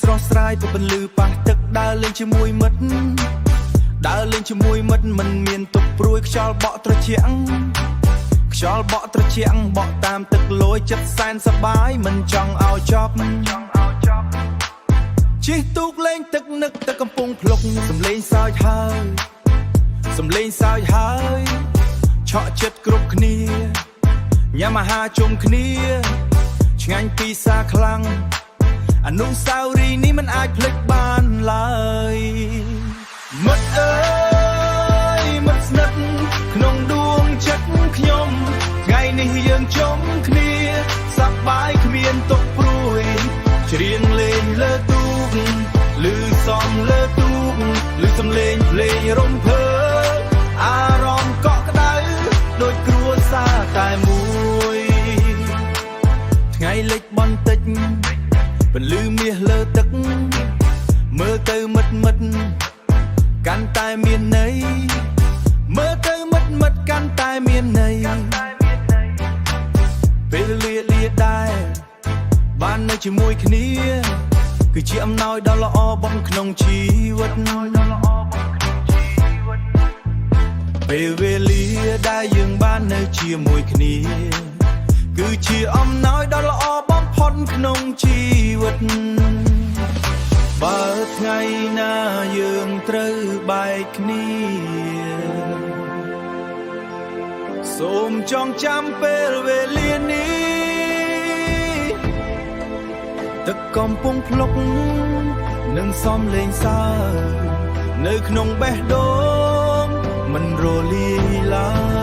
ស្រស់ស្រាយទៅពន្លឺប៉ះទឹកដើរលេងជាមួយមិត្តដើរលេងជាមួយមិត្តមិនមានទុកព្រួយខ្យល់បក់ត្រជាក់ខ្យល់បក់ត្រជាក់បក់តាមទឹកលយចិត្តសែនសប្បាយមិនចង់ឲ្យចប់ជិះទូកលេងទឹកនឹកទឹកកំពុងភ្លុកសំលេងសើចហើយសំលេងសើចហើយឆក់ចិត្តគ្រប់គ្នាញ៉ាំអាហារជុំគ្នាឆ្ងាញ់ពីសាខ្លាំងអនុស្សាវរីយ៍នេះមិនអាចភ្លេចបានឡើយមិត្តអើយមិត្តស្និទ្ធក្នុងដួងចិត្តខ្ញុំថ្ងៃនេះយើងជុំគ្នាសប្បាយគ្មានទុក្ខព្រួយច្រៀងលេងលើទូកឮសំលើទូកឮសំឡេងភ្លេងរំភើបអារម្មណ៍កក់ក្ដៅដូចគ្រួសារតែមួយថ្ងៃលិចបន្តិចពន្លឺមាសលើទឹកមើលទៅមិត្តកាន់តែមានន័យមើលទៅមិត្តកាន់តែមានន័យពេលលាដែរបាននៅជាមួយគ្នាគឺជាអំណោយដ៏ល្អបំក្នុងជីវិតពេលវេលាដែលយើងបាននៅជាមួយគ្នាគឺជាអំណោយដ៏ល្អបំផុតក្នុងជីវិតបើថ្ងៃណាយើងត្រូវបែកគ្នាសូមចងចាំពេលវេលានេះទឹកកំពុងភ្លុកនឹងសំលេងសើចនៅក្នុងបេះដូងមិនរលាយឡើយ